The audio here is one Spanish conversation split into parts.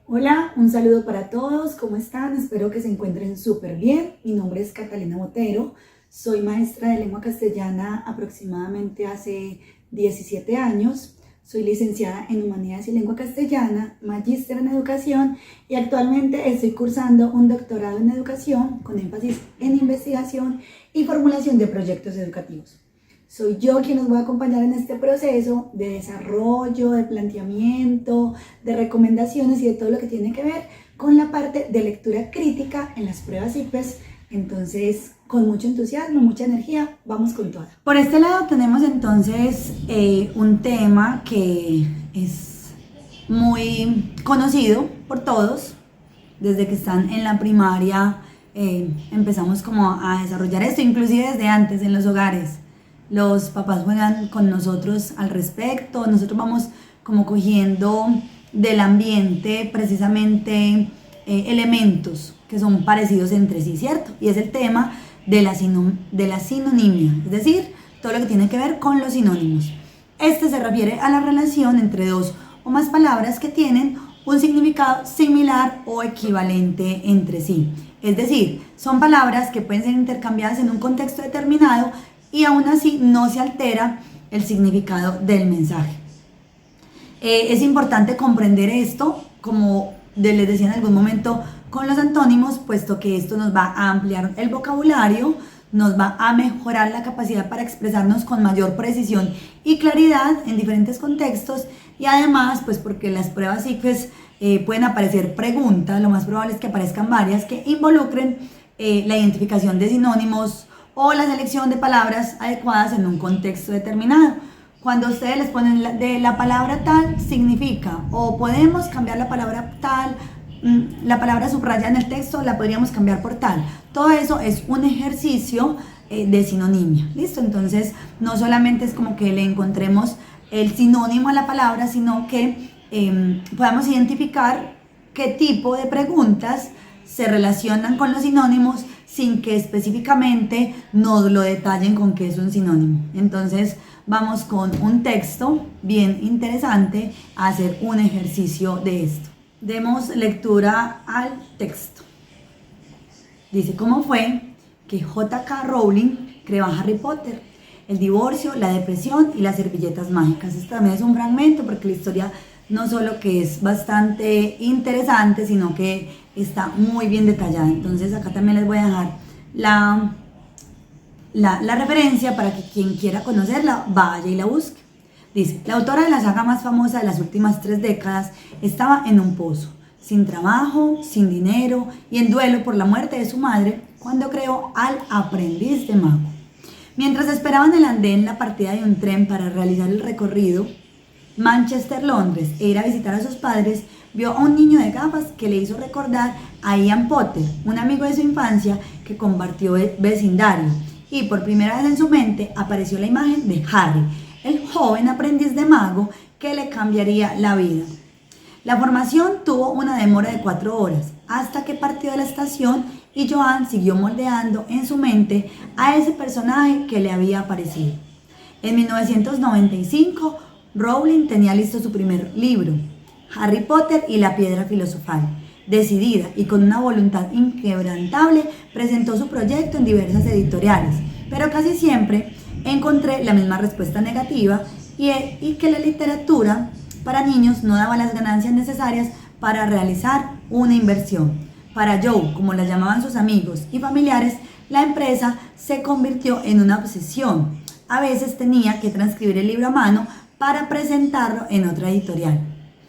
Hola, un saludo para todos, ¿cómo están? Espero que se encuentren súper bien. Mi nombre es Catalina Botero, soy maestra de lengua castellana aproximadamente hace 17 años. Soy licenciada en Humanidades y Lengua Castellana, magíster en Educación y actualmente estoy cursando un doctorado en Educación con énfasis en investigación y formulación de proyectos educativos. Soy yo quien nos voy a acompañar en este proceso de desarrollo, de planteamiento, de recomendaciones y de todo lo que tiene que ver con la parte de lectura crítica en las pruebas ICFES. Entonces, con mucho entusiasmo, mucha energía, vamos con toda. Por este lado tenemos entonces un tema que es muy conocido por todos. Desde que están en la primaria empezamos como a desarrollar esto, inclusive desde antes en los hogares. Los papás juegan con nosotros al respecto, nosotros vamos como cogiendo del ambiente precisamente elementos que son parecidos entre sí, ¿cierto? Y es el tema de la sinonimia, es decir, todo lo que tiene que ver con los sinónimos. Este se refiere a la relación entre dos o más palabras que tienen un significado similar o equivalente entre sí. Es decir, son palabras que pueden ser intercambiadas en un contexto determinado y aún así no se altera el significado del mensaje. Es importante comprender esto, como les decía en algún momento, con los antónimos, puesto que esto nos va a ampliar el vocabulario, nos va a mejorar la capacidad para expresarnos con mayor precisión y claridad en diferentes contextos, y además, pues porque las pruebas ICFES pueden aparecer preguntas, lo más probable es que aparezcan varias que involucren la identificación de sinónimos o la selección de palabras adecuadas en un contexto determinado. Cuando ustedes les ponen de la palabra tal significa, o podemos cambiar la palabra tal, la palabra subrayada en el texto la podríamos cambiar por tal. Todo eso es un ejercicio de sinonimia, ¿listo? Entonces no solamente es como que le encontremos el sinónimo a la palabra, sino que podamos identificar qué tipo de preguntas se relacionan con los sinónimos sin que específicamente nos lo detallen con qué es un sinónimo. Entonces vamos con un texto bien interesante a hacer un ejercicio de esto. Demos lectura al texto. Dice: ¿cómo fue que J.K. Rowling creó a Harry Potter? El divorcio, la depresión y las servilletas mágicas. Esto también es un fragmento porque la historia no solo que es bastante interesante, sino que está muy bien detallada. Entonces acá también les voy a dejar la referencia para que quien quiera conocerla vaya y la busque. Dice: la autora de la saga más famosa de las últimas 3 décadas estaba en un pozo, sin trabajo, sin dinero y en duelo por la muerte de su madre cuando creó al aprendiz de mago. Mientras esperaba en el andén la partida de un tren para realizar el recorrido Manchester-Londres e ir a visitar a sus padres, vio a un niño de gafas que le hizo recordar a Ian Potter, un amigo de su infancia que compartió vecindario, y por primera vez en su mente apareció la imagen de Harry, el joven aprendiz de mago que le cambiaría la vida. La formación tuvo una demora de 4 horas, hasta que partió de la estación y Joan siguió moldeando en su mente a ese personaje que le había aparecido. En 1995, Rowling tenía listo su primer libro, Harry Potter y la Piedra Filosofal. Decidida y con una voluntad inquebrantable, presentó su proyecto en diversas editoriales, pero casi siempre encontré la misma respuesta negativa y que la literatura para niños no daba las ganancias necesarias para realizar una inversión. Para Joe, como la llamaban sus amigos y familiares, la empresa se convirtió en una obsesión. A veces tenía que transcribir el libro a mano para presentarlo en otra editorial.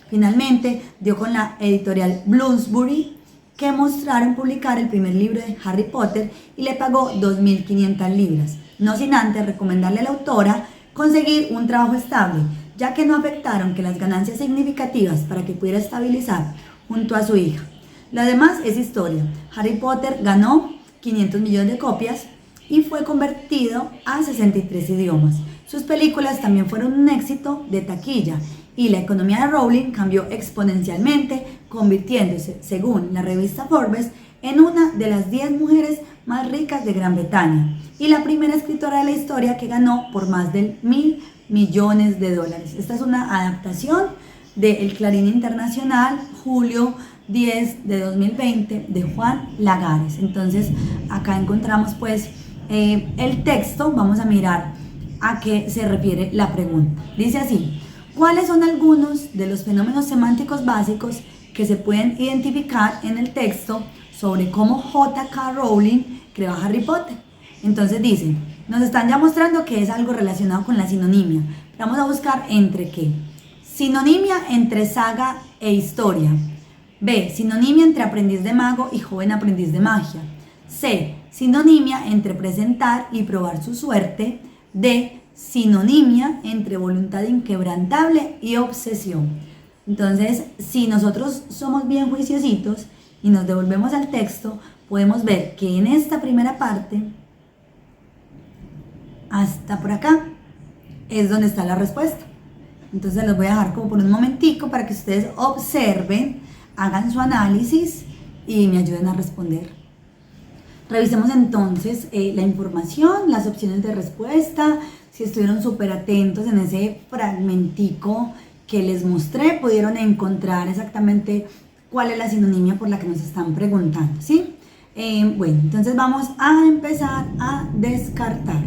Finalmente dio con la editorial Bloomsbury, que mostraron publicar el primer libro de Harry Potter y le pagó 2.500 libras, no sin antes recomendarle a la autora conseguir un trabajo estable, ya que no afectaron que las ganancias significativas para que pudiera estabilizar junto a su hija. Lo demás es historia. Harry Potter ganó 500 millones de copias y fue convertido a 63 idiomas. Sus películas también fueron un éxito de taquilla y la economía de Rowling cambió exponencialmente, convirtiéndose, según la revista Forbes, en una de las 10 mujeres más ricas de Gran Bretaña y la primera escritora de la historia que ganó por más de $1.000 millones. Esta es una adaptación de El Clarín Internacional, julio 10 de 2020, de Juan Lagares. Entonces acá encontramos pues el texto. Vamos a mirar a qué se refiere la pregunta. Dice así: ¿cuáles son algunos de los fenómenos semánticos básicos que se pueden identificar en el texto sobre cómo J.K. Rowling creó a Harry Potter? Entonces dice, nos están ya mostrando que es algo relacionado con la sinonimia. Vamos a buscar entre qué. Sinonimia entre saga e historia. B. Sinonimia entre aprendiz de mago y joven aprendiz de magia. C. Sinonimia entre presentar y probar su suerte. D. Sinonimia entre voluntad inquebrantable y obsesión. Entonces, si nosotros somos bien juiciositos y nos devolvemos al texto, podemos ver que en esta primera parte, hasta por acá, es donde está la respuesta. Entonces los voy a dejar como por un momentico para que ustedes observen, hagan su análisis y me ayuden a responder. Revisemos entonces la información, las opciones de respuesta. Si estuvieron súper atentos en ese fragmentico que les mostré, pudieron encontrar exactamente cuál es la sinonimia por la que nos están preguntando, ¿sí? Bueno, entonces vamos a empezar a descartar.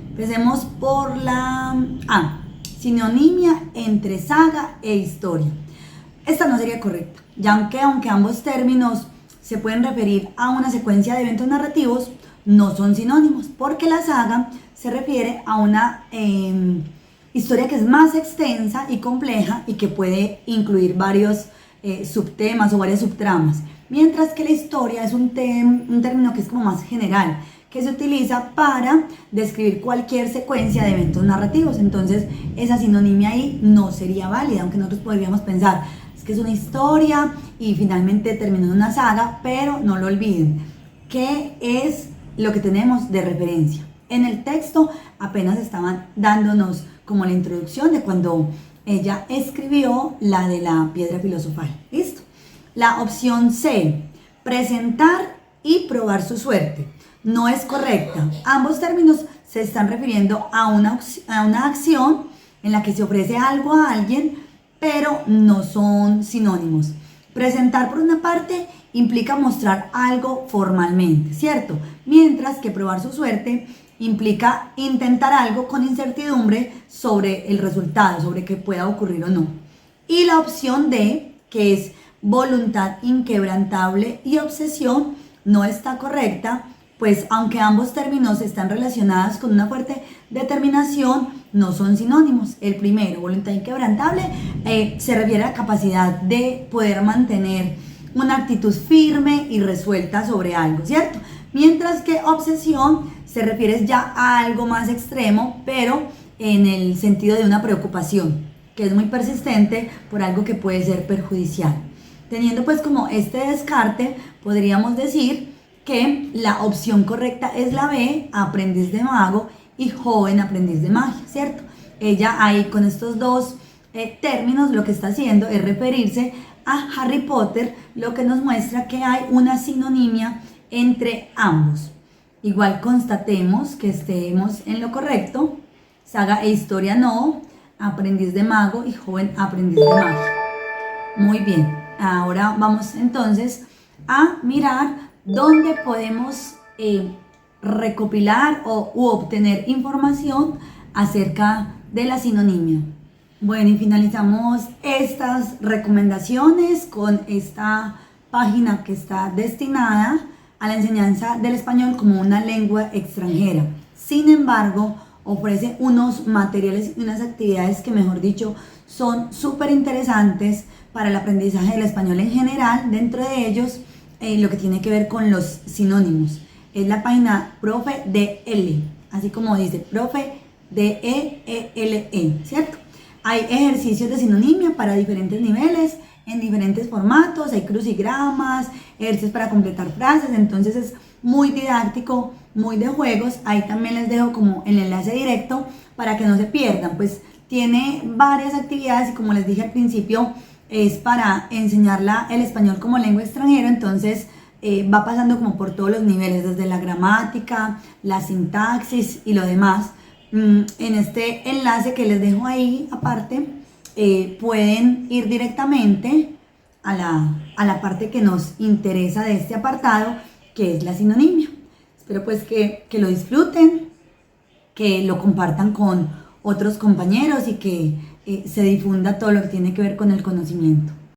Empecemos por la A. Sinonimia entre saga e historia. Esta no sería correcta, ya aunque ambos términos se pueden referir a una secuencia de eventos narrativos, no son sinónimos, porque la saga se refiere a una historia que es más extensa y compleja y que puede incluir varios subtemas o varias subtramas, mientras que la historia es un término que es como más general, que se utiliza para describir cualquier secuencia de eventos narrativos. Entonces esa sinonimia ahí no sería válida, aunque nosotros podríamos pensar, es que es una historia y finalmente terminó en una saga, pero no lo olviden, ¿qué es lo que tenemos de referencia? En el texto apenas estaban dándonos como la introducción de cuando ella escribió la de la piedra filosofal. ¿Listo? La opción C, presentar y probar su suerte, no es correcta. Ambos términos se están refiriendo a una acción en la que se ofrece algo a alguien, pero no son sinónimos. Presentar, por una parte, implica mostrar algo formalmente, ¿cierto? Mientras que probar su suerte implica intentar algo con incertidumbre sobre el resultado, sobre que pueda ocurrir o no. Y la opción D, que es voluntad inquebrantable y obsesión, no está correcta, pues aunque ambos términos están relacionados con una fuerte determinación, no son sinónimos. El primero, voluntad inquebrantable, se refiere a la capacidad de poder mantener una actitud firme y resuelta sobre algo, ¿cierto? Mientras que obsesión se refiere ya a algo más extremo, pero en el sentido de una preocupación, que es muy persistente por algo que puede ser perjudicial. Teniendo pues como este descarte, podríamos decir que la opción correcta es la B, aprendiz de mago y joven aprendiz de magia, ¿cierto? Ella ahí con estos dos términos lo que está haciendo es referirse a Harry Potter, lo que nos muestra que hay una sinonimia entre ambos. Igual constatemos que estemos en lo correcto, saga e historia no, aprendiz de mago y joven aprendiz de magia. Muy bien, ahora vamos entonces a mirar dónde podemos recopilar u obtener información acerca de la sinonimia. Bueno, y finalizamos estas recomendaciones con esta página que está destinada a la enseñanza del español como una lengua extranjera. Sin embargo, ofrece unos materiales y unas actividades que, mejor dicho, son súper interesantes para el aprendizaje del español en general. Dentro de ellos, lo que tiene que ver con los sinónimos. Es la página Profe DL, así como dice, Profe DEELE, ¿cierto? Hay ejercicios de sinonimia para diferentes niveles, en diferentes formatos, hay crucigramas, ejercicios para completar frases, entonces es muy didáctico, muy de juegos. Ahí también les dejo como el enlace directo para que no se pierdan, pues tiene varias actividades y como les dije al principio, es para enseñar el español como lengua extranjera, entonces va pasando como por todos los niveles, desde la gramática, la sintaxis y lo demás. En este enlace que les dejo ahí aparte, pueden ir directamente a la parte que nos interesa de este apartado, que es la sinonimia. Espero pues que lo disfruten, que lo compartan con otros compañeros y que se difunda todo lo que tiene que ver con el conocimiento.